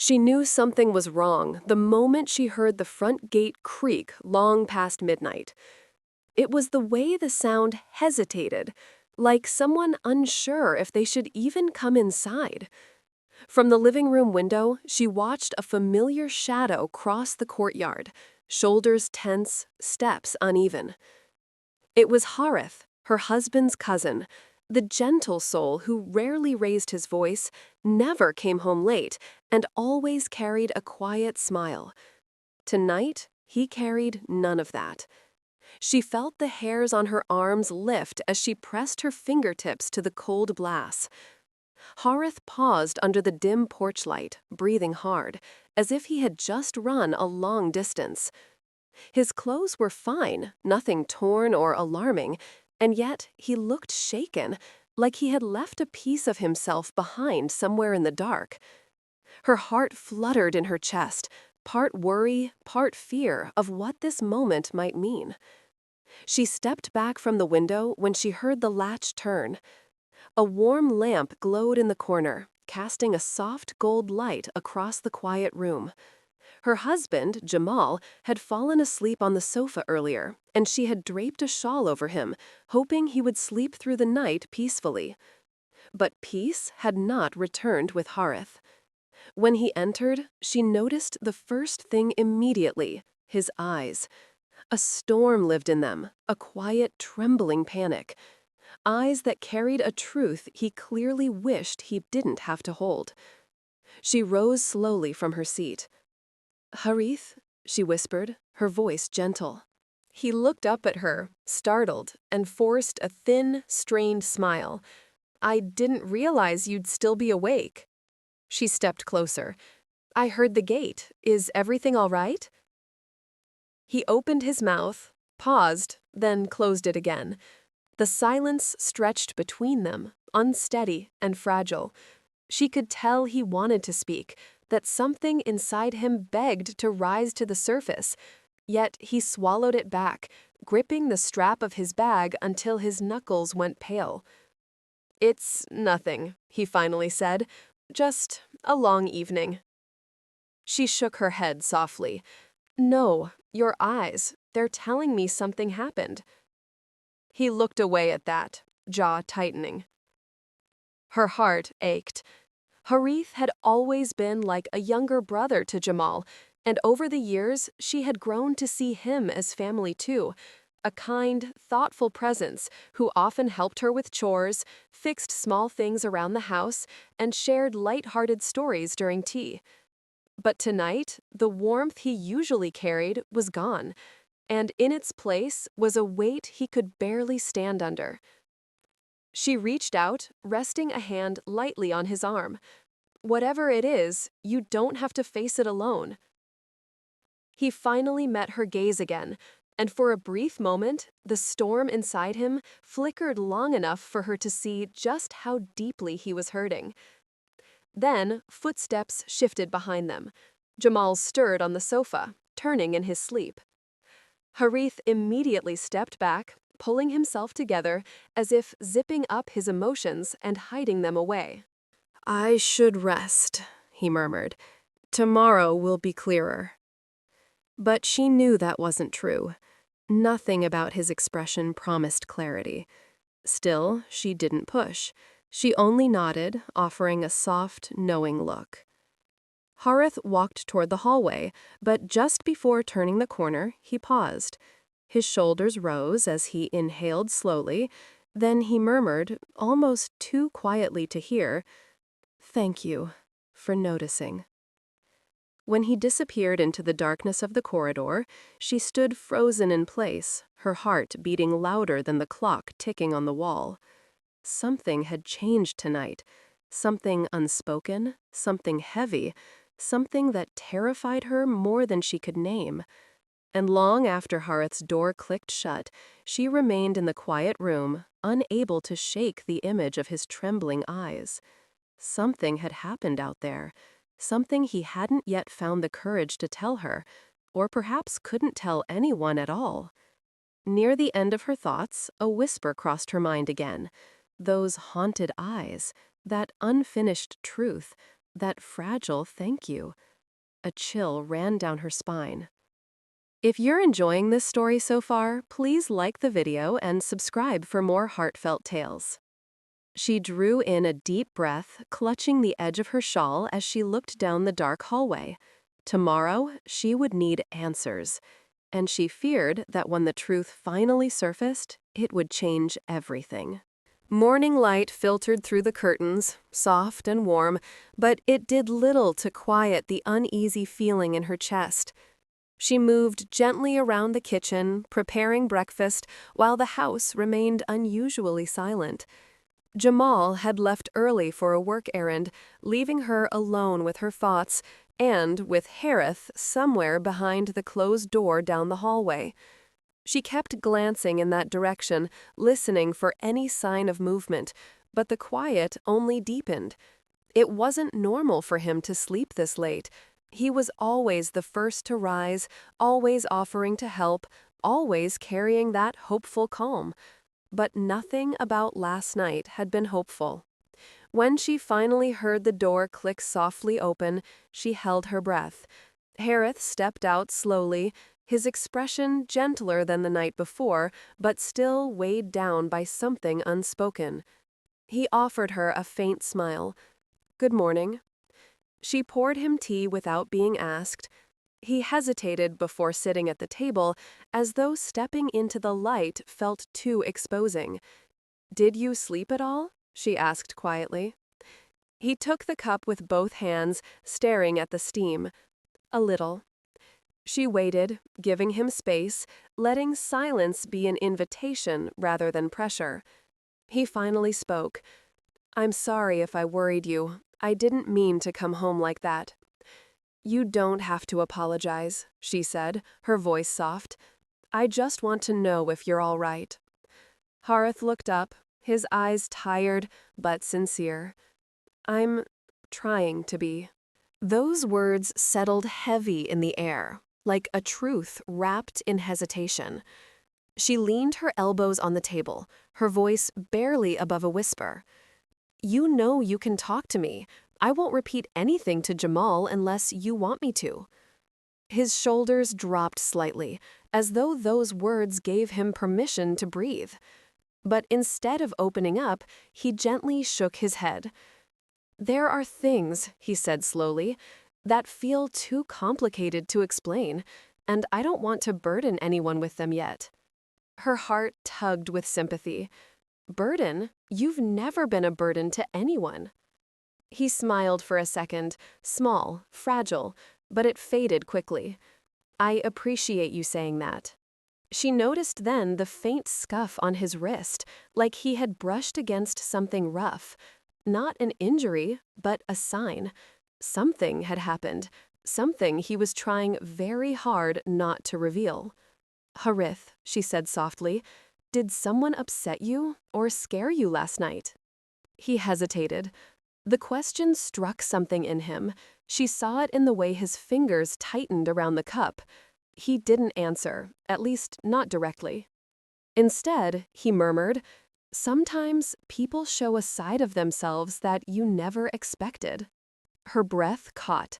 She knew something was wrong the moment she heard the front gate creak long past midnight. It was the way the sound hesitated, like someone unsure if they should even come inside. From the living room window, she watched a familiar shadow cross the courtyard, shoulders tense, steps uneven. It was Harith, her husband's cousin, the gentle soul who rarely raised his voice, never came home late, and always carried a quiet smile. Tonight, he carried none of that. She felt the hairs on her arms lift as she pressed her fingertips to the cold glass. Harith paused under the dim porch light, breathing hard, as if he had just run a long distance. His clothes were fine, nothing torn or alarming, and yet he looked shaken, like he had left a piece of himself behind somewhere in the dark. Her heart fluttered in her chest, part worry, part fear of what this moment might mean. She stepped back from the window when she heard the latch turn. A warm lamp glowed in the corner, casting a soft gold light across the quiet room. Her husband, Jamal, had fallen asleep on the sofa earlier, and she had draped a shawl over him, hoping he would sleep through the night peacefully. But peace had not returned with Harith. When he entered, she noticed the first thing immediately: his eyes. A storm lived in them, a quiet, trembling panic. Eyes that carried a truth he clearly wished he didn't have to hold. She rose slowly from her seat. "Harith," she whispered, her voice gentle. He looked up at her, startled, and forced a thin, strained smile. "I didn't realize you'd still be awake." She stepped closer. "I heard the gate. Is everything all right?" He opened his mouth, paused, then closed it again. The silence stretched between them, unsteady and fragile. She could tell he wanted to speak, that something inside him begged to rise to the surface, yet he swallowed it back, gripping the strap of his bag until his knuckles went pale. "It's nothing," he finally said. "Just a long evening." She shook her head softly. "No, your eyes, they're telling me something happened." He looked away at that, jaw tightening. Her heart ached. Harith had always been like a younger brother to Jamal, and over the years she had grown to see him as family too, a kind, thoughtful presence who often helped her with chores, fixed small things around the house, and shared light-hearted stories during tea. But tonight, the warmth he usually carried was gone, and in its place was a weight he could barely stand under. She reached out, resting a hand lightly on his arm. "Whatever it is, you don't have to face it alone." He finally met her gaze again, and for a brief moment, the storm inside him flickered long enough for her to see just how deeply he was hurting. Then, footsteps shifted behind them. Jamal stirred on the sofa, turning in his sleep. Harith immediately stepped back, pulling himself together as if zipping up his emotions and hiding them away. "I should rest," he murmured. "Tomorrow will be clearer." But she knew that wasn't true. Nothing about his expression promised clarity. Still, she didn't push. She only nodded, offering a soft, knowing look. Harith walked toward the hallway, but just before turning the corner, he paused. His shoulders rose as he inhaled slowly. Then he murmured, almost too quietly to hear, "Thank you for noticing." When he disappeared into the darkness of the corridor, she stood frozen in place, her heart beating louder than the clock ticking on the wall. Something had changed tonight. Something unspoken, something heavy, something that terrified her more than she could name. And long after Harith's door clicked shut, she remained in the quiet room, unable to shake the image of his trembling eyes. Something had happened out there, something he hadn't yet found the courage to tell her, or perhaps couldn't tell anyone at all. Near the end of her thoughts, a whisper crossed her mind again. Those haunted eyes, that unfinished truth, That fragile thank you. A chill ran down her spine. If you're enjoying this story so far, please like the video and subscribe for more heartfelt tales. She drew in a deep breath, clutching the edge of her shawl as she looked down the dark hallway. Tomorrow, she would need answers, and she feared that when the truth finally surfaced, it would change everything. Morning light filtered through the curtains, soft and warm, but it did little to quiet the uneasy feeling in her chest. She moved gently around the kitchen, preparing breakfast, while the house remained unusually silent. Jamal had left early for a work errand, leaving her alone with her thoughts and with Harith somewhere behind the closed door down the hallway. She kept glancing in that direction, listening for any sign of movement, but the quiet only deepened. It wasn't normal for him to sleep this late. He was always the first to rise, always offering to help, always carrying that hopeful calm. But nothing about last night had been hopeful. When she finally heard the door click softly open, she held her breath. Harith stepped out slowly, his expression gentler than the night before, but still weighed down by something unspoken. He offered her a faint smile. "Good morning." She poured him tea without being asked. He hesitated before sitting at the table, as though stepping into the light felt too exposing. "Did you sleep at all?" she asked quietly. He took the cup with both hands, staring at the steam. "A little." She waited, giving him space, letting silence be an invitation rather than pressure. He finally spoke. "I'm sorry if I worried you. I didn't mean to come home like that." "You don't have to apologize," she said, her voice soft. "I just want to know if you're all right." Harith looked up, his eyes tired but sincere. "I'm trying to be." Those words settled heavy in the air, like a truth wrapped in hesitation. She leaned her elbows on the table, her voice barely above a whisper. "You know you can talk to me. I won't repeat anything to Jamal unless you want me to." His shoulders dropped slightly, as though those words gave him permission to breathe. But instead of opening up, he gently shook his head. "There are things," he said slowly, "that feel too complicated to explain, and I don't want to burden anyone with them yet." Her heart tugged with sympathy. "Burden? You've never been a burden to anyone." He smiled for a second, small, fragile, but it faded quickly. "I appreciate you saying that." She noticed then the faint scuff on his wrist, like he had brushed against something rough. Not an injury, but a sign. Something had happened, something he was trying very hard not to reveal. "Harith," she said softly, "did someone upset you or scare you last night?" He hesitated. The question struck something in him. She saw it in the way his fingers tightened around the cup. He didn't answer, at least not directly. Instead, he murmured, "Sometimes people show a side of themselves that you never expected." Her breath caught.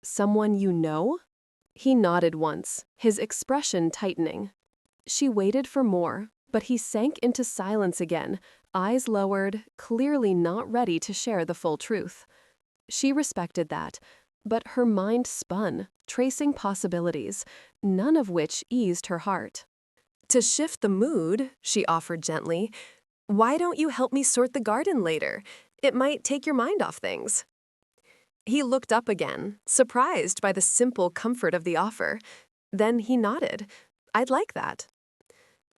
"Someone you know?" He nodded once, his expression tightening. She waited for more, but he sank into silence again, eyes lowered, clearly not ready to share the full truth. She respected that, but her mind spun, tracing possibilities, none of which eased her heart. "To shift the mood," she offered gently, "why don't you help me sort the garden later? It might take your mind off things." He looked up again, surprised by the simple comfort of the offer. Then he nodded. "I'd like that."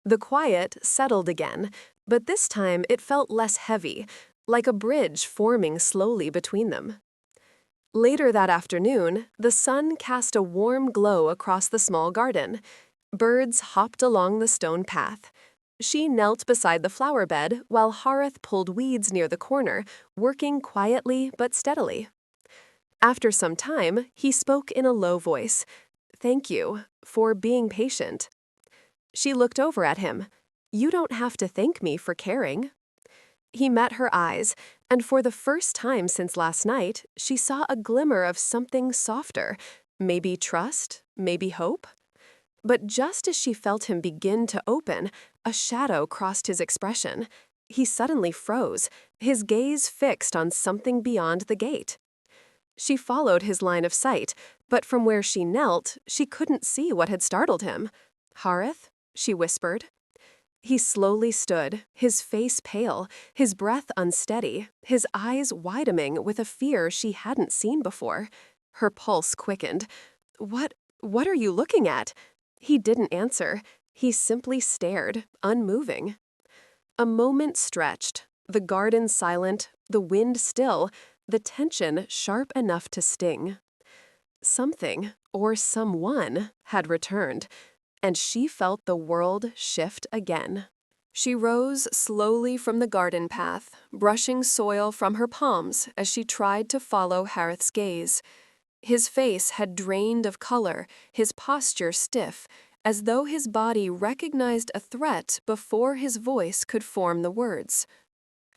The quiet settled again, but this time it felt less heavy, like a bridge forming slowly between them. Later that afternoon, the sun cast a warm glow across the small garden. Birds hopped along the stone path. She knelt beside the flower bed while Harith pulled weeds near the corner, working quietly but steadily. After some time, he spoke in a low voice. "Thank you for being patient." She looked over at him. "You don't have to thank me for caring." He met her eyes, and for the first time since last night, she saw a glimmer of something softer, maybe trust, maybe hope. But just as she felt him begin to open, a shadow crossed his expression. He suddenly froze, his gaze fixed on something beyond the gate. She followed his line of sight, but from where she knelt, she couldn't see what had startled him. "Harith?" she whispered. He slowly stood, his face pale, his breath unsteady, his eyes widening with a fear she hadn't seen before. Her pulse quickened. What are you looking at?" He didn't answer. He simply stared, unmoving. A moment stretched, the garden silent, the wind still, the tension sharp enough to sting. Something, or someone, had returned, and she felt the world shift again. She rose slowly from the garden path, brushing soil from her palms as she tried to follow Harith's gaze. His face had drained of color, his posture stiff, as though his body recognized a threat before his voice could form the words.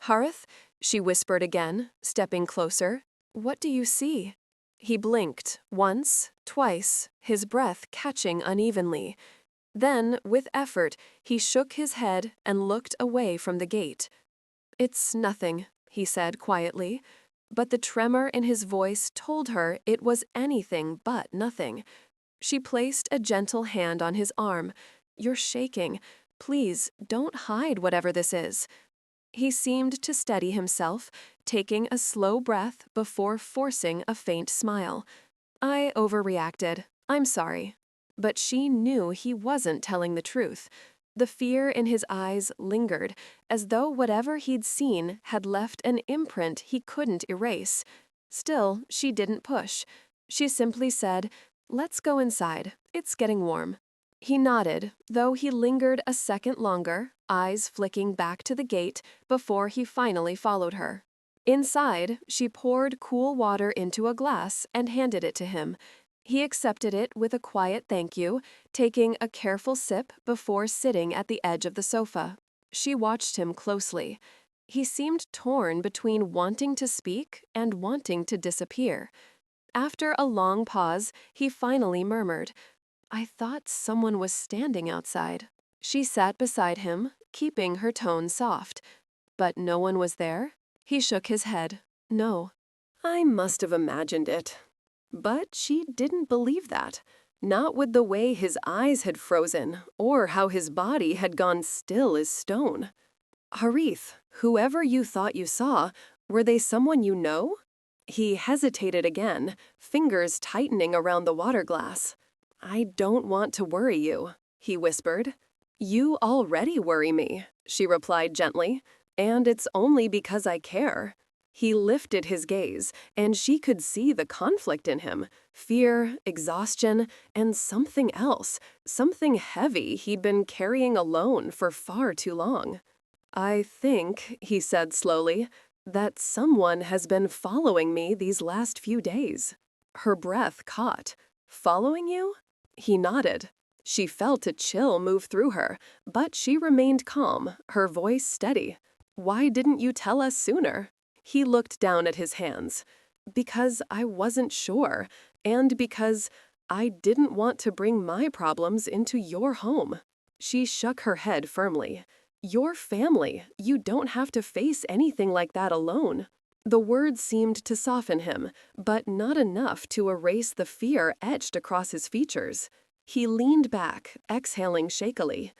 "Harith?" she whispered again, stepping closer. "What do you see?" He blinked, once, twice, his breath catching unevenly. Then, with effort, he shook his head and looked away from the gate. "It's nothing," he said quietly, but the tremor in his voice told her it was anything but nothing. She placed a gentle hand on his arm. "You're shaking. Please, don't hide whatever this is." He seemed to steady himself, taking a slow breath before forcing a faint smile. "I overreacted. I'm sorry." But she knew he wasn't telling the truth. The fear in his eyes lingered, as though whatever he'd seen had left an imprint he couldn't erase. Still, she didn't push. She simply said, "Let's go inside. It's getting warm." He nodded, though he lingered a second longer, eyes flicking back to the gate before he finally followed her. Inside, she poured cool water into a glass and handed it to him. He accepted it with a quiet thank you, taking a careful sip before sitting at the edge of the sofa. She watched him closely. He seemed torn between wanting to speak and wanting to disappear. After a long pause, he finally murmured, "I thought someone was standing outside." She sat beside him, keeping her tone soft. "But no one was there?" He shook his head. "No." "I must have imagined it." But she didn't believe that. Not with the way his eyes had frozen, or how his body had gone still as stone. "Harith, whoever you thought you saw, were they someone you know?" He hesitated again, fingers tightening around the water glass. "I don't want to worry you," he whispered. "You already worry me," she replied gently, "and it's only because I care." He lifted his gaze, and she could see the conflict in him, fear, exhaustion, and something else, something heavy he'd been carrying alone for far too long. "I think," he said slowly, "that someone has been following me these last few days." Her breath caught. "Following you?" He nodded. She felt a chill move through her, but she remained calm, her voice steady. "Why didn't you tell us sooner?" He looked down at his hands. "Because I wasn't sure, and because I didn't want to bring my problems into your home." She shook her head firmly. "Your family. You don't have to face anything like that alone." The words seemed to soften him, but not enough to erase the fear etched across his features. He leaned back, exhaling shakily.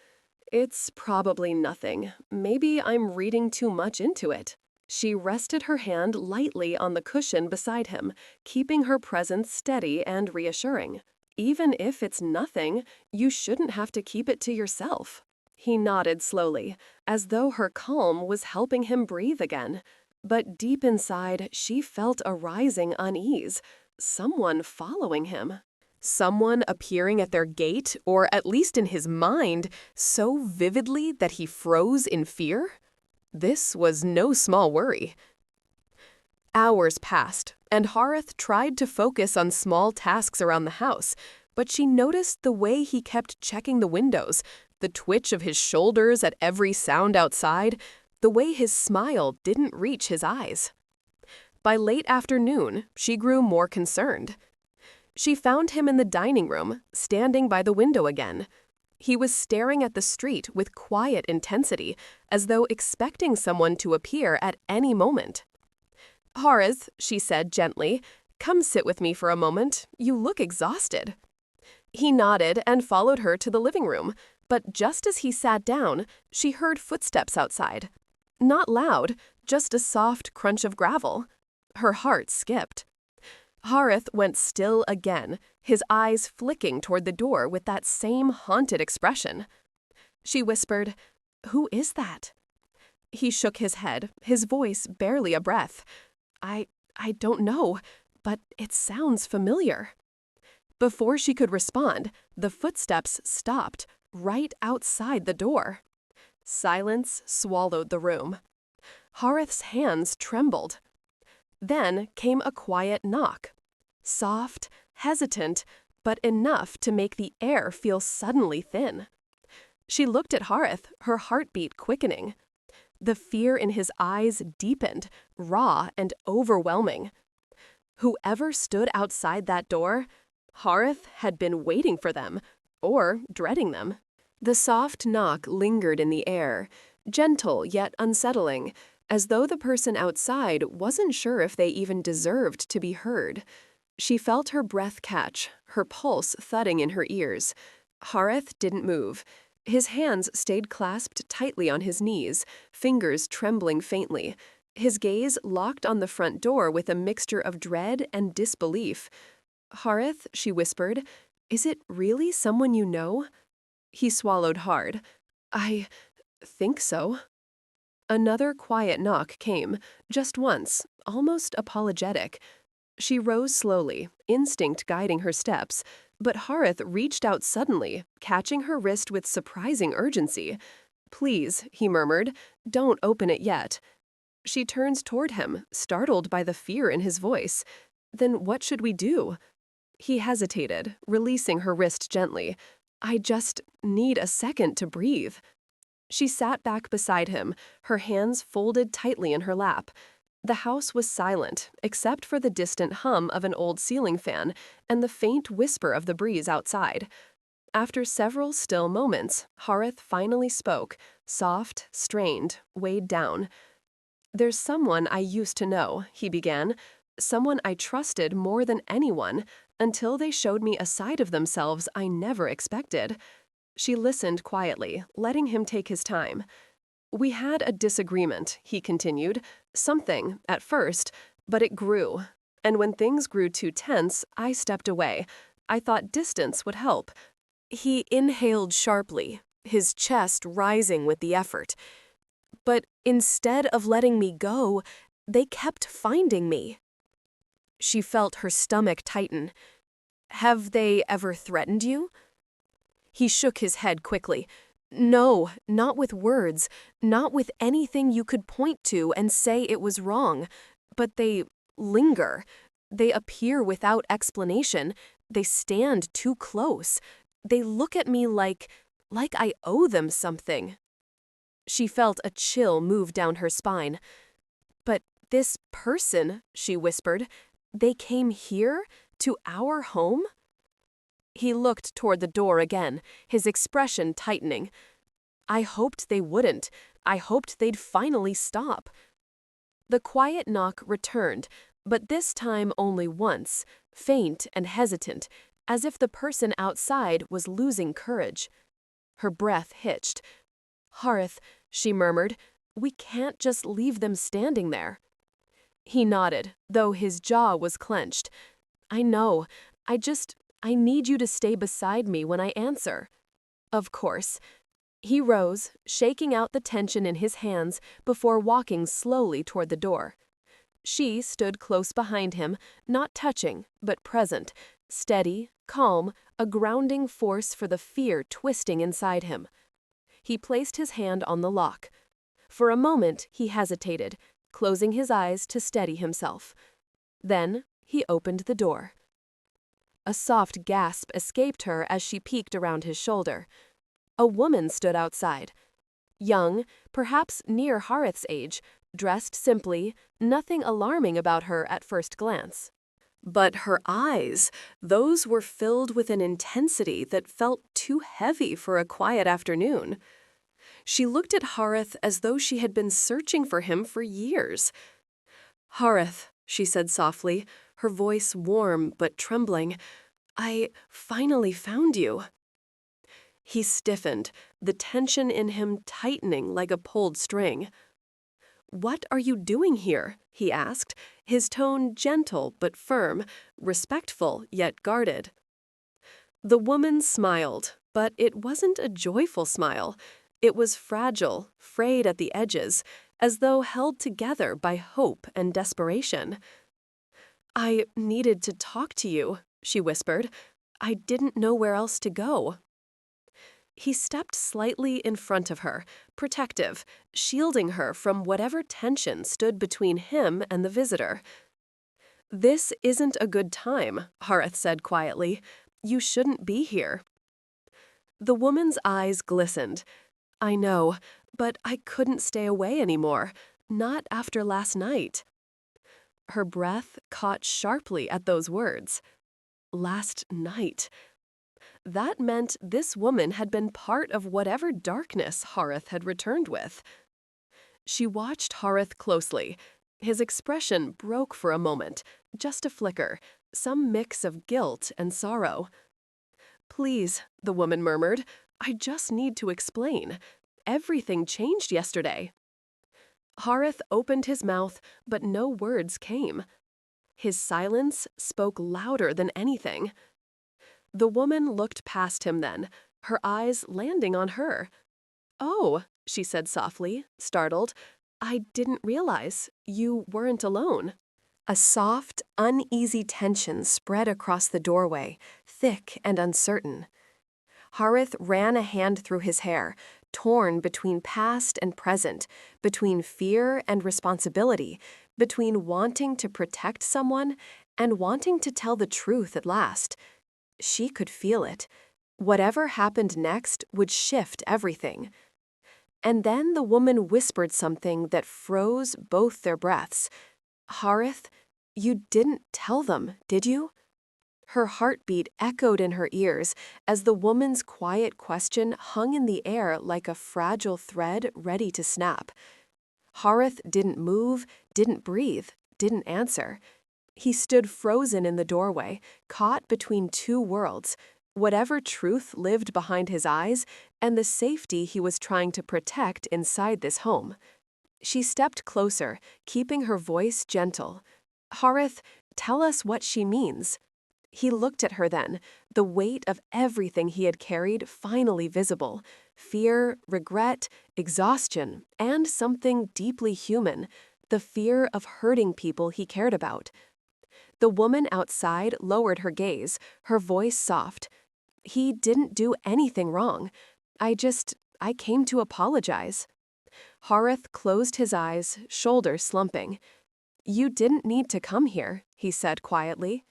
"It's probably nothing. Maybe I'm reading too much into it." She rested her hand lightly on the cushion beside him, keeping her presence steady and reassuring. "Even if it's nothing, you shouldn't have to keep it to yourself." He nodded slowly, as though her calm was helping him breathe again. But deep inside, she felt a rising unease. Someone following him. Someone appearing at their gate, or at least in his mind, so vividly that he froze in fear? This was no small worry. Hours passed, and Harith tried to focus on small tasks around the house, but she noticed the way he kept checking the windows, the twitch of his shoulders at every sound outside. the way his smile didn't reach his eyes. By late afternoon, she grew more concerned. She found him in the dining room, standing by the window again. He was staring at the street with quiet intensity, as though expecting someone to appear at any moment. "Horace," she said gently, "come sit with me for a moment. You look exhausted." He nodded and followed her to the living room, but just as he sat down, she heard footsteps outside. Not loud, just a soft crunch of gravel. Her heart skipped. Horace went still again, his eyes flicking toward the door with that same haunted expression. She whispered, "Who is that?" He shook his head, his voice barely a breath. I don't know, but it sounds familiar." Before she could respond, the footsteps stopped, right outside the door. Silence swallowed the room. Horace's hands trembled. Then came a quiet knock. Soft, hesitant, but enough to make the air feel suddenly thin. She looked at Horace, her heartbeat quickening. The fear in his eyes deepened, raw and overwhelming. Whoever stood outside that door, Horace had been waiting for them, or dreading them. The soft knock lingered in the air, gentle yet unsettling, as though the person outside wasn't sure if they even deserved to be heard. She felt her breath catch, her pulse thudding in her ears. Horace didn't move. His hands stayed clasped tightly on his knees, fingers trembling faintly. His gaze locked on the front door with a mixture of dread and disbelief. "Horace," she whispered, "is it really someone you know?" He swallowed hard. "I think so." Another quiet knock came, just once, almost apologetic. She rose slowly, instinct guiding her steps, but Horace reached out suddenly, catching her wrist with surprising urgency. "Please," he murmured, "don't open it yet." She turns toward him, startled by the fear in his voice. "Then what should we do?" He hesitated, releasing her wrist gently. "I just need a second to breathe." She sat back beside him, her hands folded tightly in her lap. The house was silent, except for the distant hum of an old ceiling fan and the faint whisper of the breeze outside. After several still moments, Horace finally spoke, soft, strained, weighed down. "There's someone I used to know," he began, "someone I trusted more than anyone, until they showed me a side of themselves I never expected." She listened quietly, letting him take his time. "We had a disagreement," he continued. "Something, at first, but it grew. And when things grew too tense, I stepped away. I thought distance would help." He inhaled sharply, his chest rising with the effort. "But instead of letting me go, they kept finding me." She felt her stomach tighten. "Have they ever threatened you?" He shook his head quickly. "No, not with words, not with anything you could point to and say it was wrong. But they linger. They appear without explanation. They stand too close. They look at me like I owe them something." She felt a chill move down her spine. "But this person," she whispered, "they came here? To our home?" He looked toward the door again, his expression tightening. "I hoped they wouldn't. I hoped they'd finally stop." The quiet knock returned, but this time only once, faint and hesitant, as if the person outside was losing courage. Her breath hitched. "Horace," she murmured, "we can't just leave them standing there." He nodded, though his jaw was clenched. "I know. I need you to stay beside me when I answer." "Of course." He rose, shaking out the tension in his hands before walking slowly toward the door. She stood close behind him, not touching, but present, steady, calm, a grounding force for the fear twisting inside him. He placed his hand on the lock. For a moment he hesitated, closing his eyes to steady himself. Then he opened the door. A soft gasp escaped her as she peeked around his shoulder. A woman stood outside. Young, perhaps near Harith's age, dressed simply, nothing alarming about her at first glance. But her eyes, those were filled with an intensity that felt too heavy for a quiet afternoon. She looked at Harith as though she had been searching for him for years. "Harith," she said softly, her voice warm but trembling, "I finally found you." He stiffened, the tension in him tightening like a pulled string. "What are you doing here?" he asked, his tone gentle but firm, respectful yet guarded. The woman smiled, but it wasn't a joyful smile. It was fragile, frayed at the edges, as though held together by hope and desperation. "I needed to talk to you," she whispered. "I didn't know where else to go." He stepped slightly in front of her, protective, shielding her from whatever tension stood between him and the visitor. "This isn't a good time," Harith said quietly. "You shouldn't be here." The woman's eyes glistened. "I know, but I couldn't stay away anymore, not after last night." Her breath caught sharply at those words. Last night. That meant this woman had been part of whatever darkness Harith had returned with. She watched Harith closely. His expression broke for a moment, just a flicker, some mix of guilt and sorrow. "Please," the woman murmured, "I just need to explain. Everything changed yesterday." Harith opened his mouth, but no words came. His silence spoke louder than anything. The woman looked past him then, her eyes landing on her. "Oh," she said softly, startled, "I didn't realize you weren't alone." A soft, uneasy tension spread across the doorway, thick and uncertain. Harith ran a hand through his hair, torn between past and present, between fear and responsibility, between wanting to protect someone and wanting to tell the truth at last. She could feel it. Whatever happened next would shift everything. And then the woman whispered something that froze both their breaths. "Harith, you didn't tell them, did you?" Her heartbeat echoed in her ears as the woman's quiet question hung in the air like a fragile thread ready to snap. Harith didn't move, didn't breathe, didn't answer. He stood frozen in the doorway, caught between two worlds, whatever truth lived behind his eyes and the safety he was trying to protect inside this home. She stepped closer, keeping her voice gentle. "Harith, tell us what she means." He looked at her then, the weight of everything he had carried finally visible: fear, regret, exhaustion, and something deeply human, the fear of hurting people he cared about. The woman outside lowered her gaze, her voice soft. "He didn't do anything wrong. I came to apologize." Harith closed his eyes, shoulders slumping. "You didn't need to come here," he said quietly.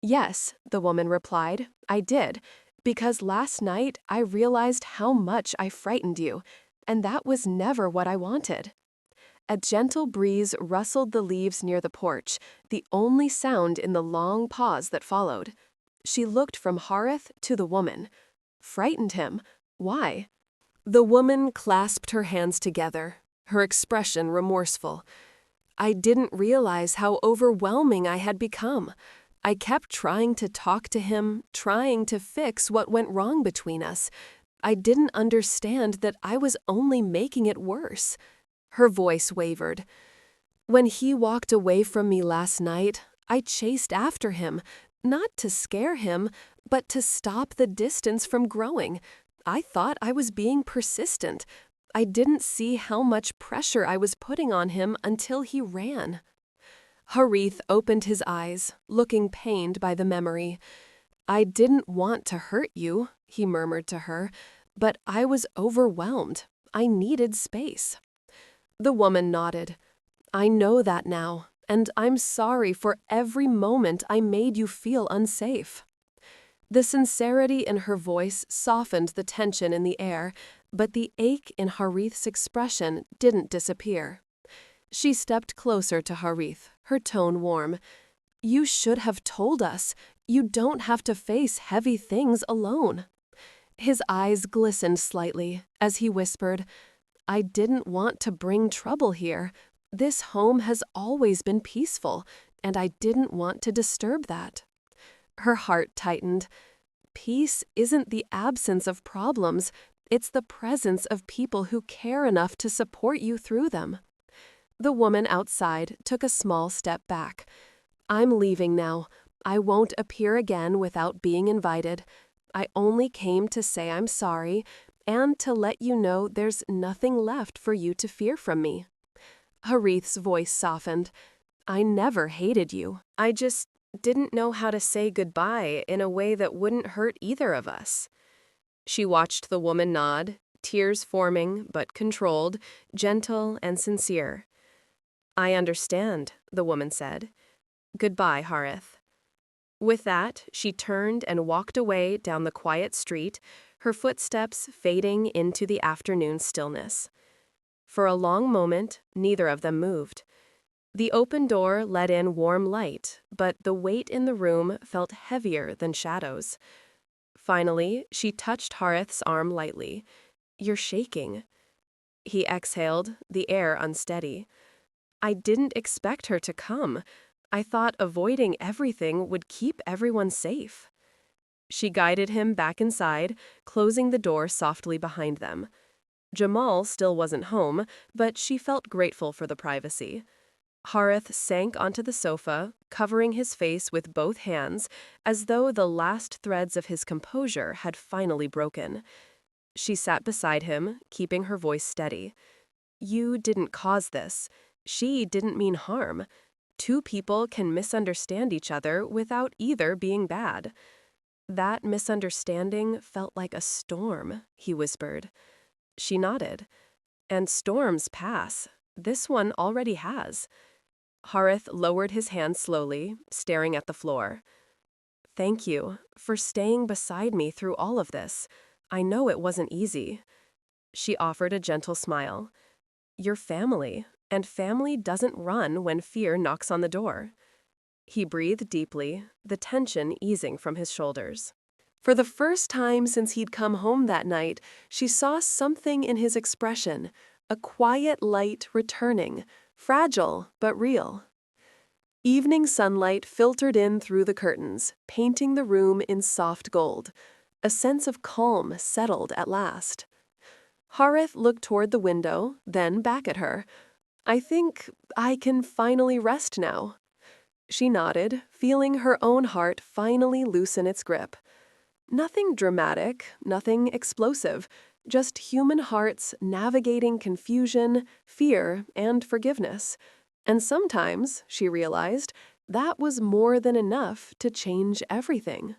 "Yes," the woman replied, "I did, because last night I realized how much I frightened you, and that was never what I wanted." A gentle breeze rustled the leaves near the porch, the only sound in the long pause that followed. She looked from Harith to the woman. Frightened him? Why? The woman clasped her hands together, her expression remorseful. "I didn't realize how overwhelming I had become. I kept trying to talk to him, trying to fix what went wrong between us. I didn't understand that I was only making it worse." Her voice wavered. "When he walked away from me last night, I chased after him, not to scare him, but to stop the distance from growing. I thought I was being persistent. I didn't see how much pressure I was putting on him until he ran." Harith opened his eyes, looking pained by the memory. "I didn't want to hurt you," he murmured to her, "but I was overwhelmed. I needed space." The woman nodded. "I know that now, and I'm sorry for every moment I made you feel unsafe." The sincerity in her voice softened the tension in the air, But the ache in Harith's expression didn't disappear. She stepped closer to Harith, her tone warm. "You should have told us. You don't have to face heavy things alone." His eyes glistened slightly as he whispered, "I didn't want to bring trouble here. This home has always been peaceful, and I didn't want to disturb that." Her heart tightened. Peace isn't the absence of problems, it's the presence of people who care enough to support you through them. The woman outside took a small step back. "I'm leaving now. I won't appear again without being invited. I only came to say I'm sorry and to let you know there's nothing left for you to fear from me." Harith's voice softened. "I never hated you. I just didn't know how to say goodbye in a way that wouldn't hurt either of us." She watched the woman nod, tears forming but controlled, gentle and sincere. "I understand," the woman said. "Goodbye, Harith." With that, she turned and walked away down the quiet street, her footsteps fading into the afternoon stillness. For a long moment, neither of them moved. The open door let in warm light, but the weight in the room felt heavier than shadows. Finally, she touched Harith's arm lightly. "You're shaking." He exhaled, the air unsteady. "I didn't expect her to come. I thought avoiding everything would keep everyone safe." She guided him back inside, closing the door softly behind them. Jamal still wasn't home, but she felt grateful for the privacy. Harith sank onto the sofa, covering his face with both hands, as though the last threads of his composure had finally broken. She sat beside him, keeping her voice steady. "You didn't cause this. She didn't mean harm. Two people can misunderstand each other without either being bad." "That misunderstanding felt like a storm," he whispered. She nodded. "And storms pass. This one already has." Harith lowered his hand slowly, staring at the floor. "Thank you for staying beside me through all of this. I know it wasn't easy." She offered a gentle smile. "You're family, and family doesn't run when fear knocks on the door." He breathed deeply, the tension easing from his shoulders. For the first time since he'd come home that night, she saw something in his expression, a quiet light returning, fragile but real. Evening sunlight filtered in through the curtains, painting the room in soft gold. A sense of calm settled at last. Harith looked toward the window, then back at her. "I think I can finally rest now." She nodded, feeling her own heart finally loosen its grip. Nothing dramatic, nothing explosive, just human hearts navigating confusion, fear, and forgiveness. And sometimes, she realized, that was more than enough to change everything.